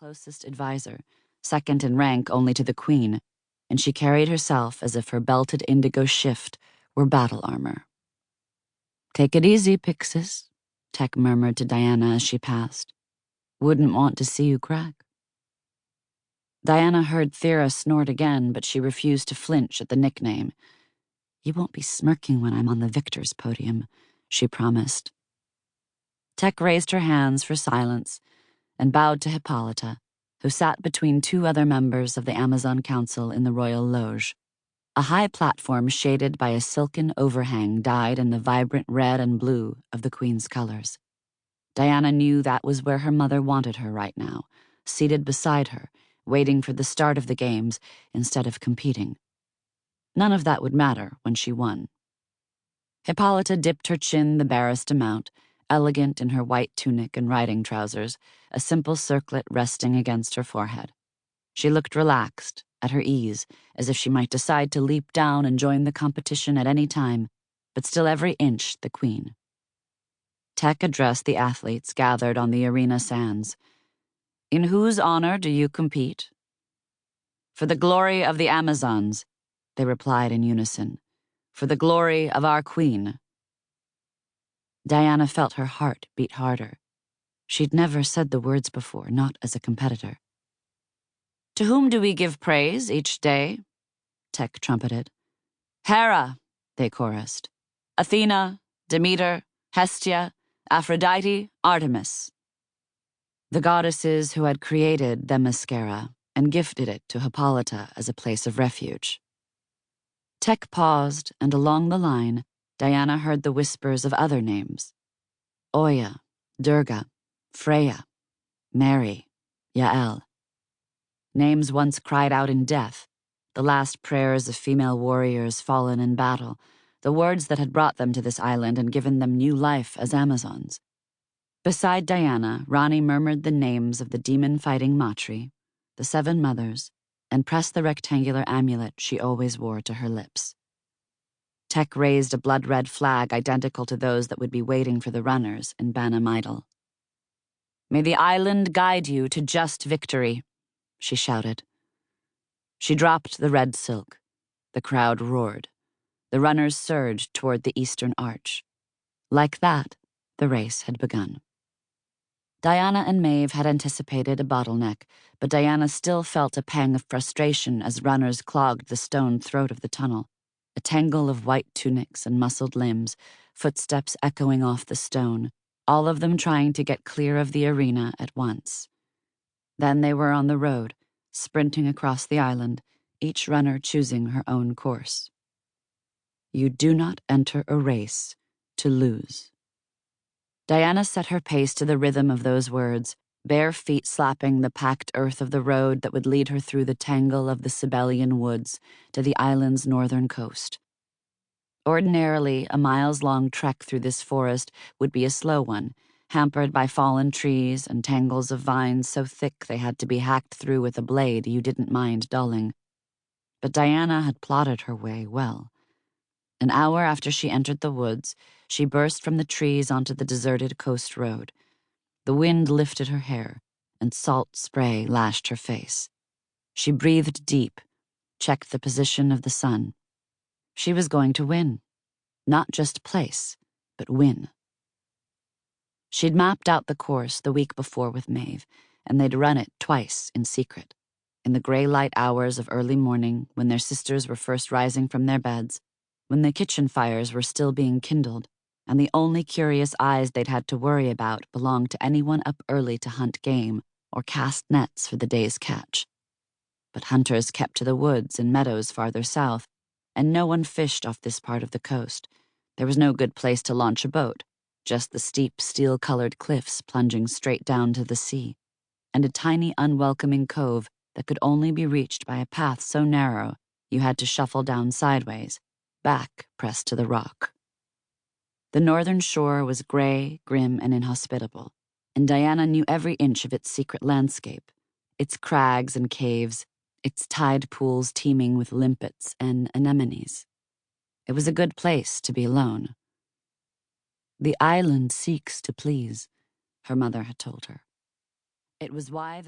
closest advisor, second in rank only to the queen, and she carried herself as if her belted indigo shift were battle armor. "Take it easy, Pixis," Tech murmured to Diana as she passed. "Wouldn't want to see you crack." Diana heard Thera snort again, but she refused to flinch at the nickname. "You won't be smirking when I'm on the victor's podium," she promised. Tech raised her hands for silence and bowed to Hippolyta, who sat between two other members of the Amazon Council in the Royal Loge, a high platform shaded by a silken overhang dyed in the vibrant red and blue of the Queen's colors. Diana knew that was where her mother wanted her right now, seated beside her, waiting for the start of the games instead of competing. None of that would matter when she won. Hippolyta dipped her chin the barest amount, elegant in her white tunic and riding trousers, a simple circlet resting against her forehead. She looked relaxed, at her ease, as if she might decide to leap down and join the competition at any time, but still every inch the queen. Tech addressed the athletes gathered on the arena sands. "In whose honor do you compete?" "For the glory of the Amazons," they replied in unison. "For the glory of our queen." Diana felt her heart beat harder. She'd never said the words before, not as a competitor. "To whom do we give praise each day?" Tech trumpeted. "Hera," they chorused. "Athena, Demeter, Hestia, Aphrodite, Artemis." The goddesses who had created Themyscira and gifted it to Hippolyta as a place of refuge. Tech paused, and along the line, Diana heard the whispers of other names. Oya, Durga, Freya, Mary, Yael. Names once cried out in death, the last prayers of female warriors fallen in battle, the words that had brought them to this island and given them new life as Amazons. Beside Diana, Rani murmured the names of the demon-fighting Matri, the 7 mothers, and pressed the rectangular amulet she always wore to her lips. Tech raised a blood-red flag identical to those that would be waiting for the runners in Banam Idol. "May the island guide you to just victory," she shouted. She dropped the red silk. The crowd roared. The runners surged toward the eastern arch. Like that, the race had begun. Diana and Maeve had anticipated a bottleneck, but Diana still felt a pang of frustration as runners clogged the stone throat of the tunnel, a tangle of white tunics and muscled limbs, footsteps echoing off the stone, all of them trying to get clear of the arena at once. Then they were on the road, sprinting across the island, each runner choosing her own course. You do not enter a race to lose. Diana set her pace to the rhythm of those words, bare feet slapping the packed earth of the road that would lead her through the tangle of the Sibelian woods to the island's northern coast. Ordinarily, a miles-long trek through this forest would be a slow one, hampered by fallen trees and tangles of vines so thick they had to be hacked through with a blade you didn't mind dulling. But Diana had plotted her way well. An hour after she entered the woods, she burst from the trees onto the deserted coast road. The wind lifted her hair, and salt spray lashed her face. She breathed deep, checked the position of the sun. She was going to win. Not just place, but win. She'd mapped out the course the week before with Maeve, and they'd run it twice in secret. In the gray light hours of early morning, when their sisters were first rising from their beds, when the kitchen fires were still being kindled, and the only curious eyes they'd had to worry about belonged to anyone up early to hunt game or cast nets for the day's catch. But hunters kept to the woods and meadows farther south, and no one fished off this part of the coast. There was no good place to launch a boat, just the steep, steel-colored cliffs plunging straight down to the sea, and a tiny, unwelcoming cove that could only be reached by a path so narrow you had to shuffle down sideways, back pressed to the rock. The northern shore was gray, grim, and inhospitable, and Diana knew every inch of its secret landscape, its crags and caves, its tide pools teeming with limpets and anemones. It was a good place to be alone. "The island seeks to please," her mother had told her. It was why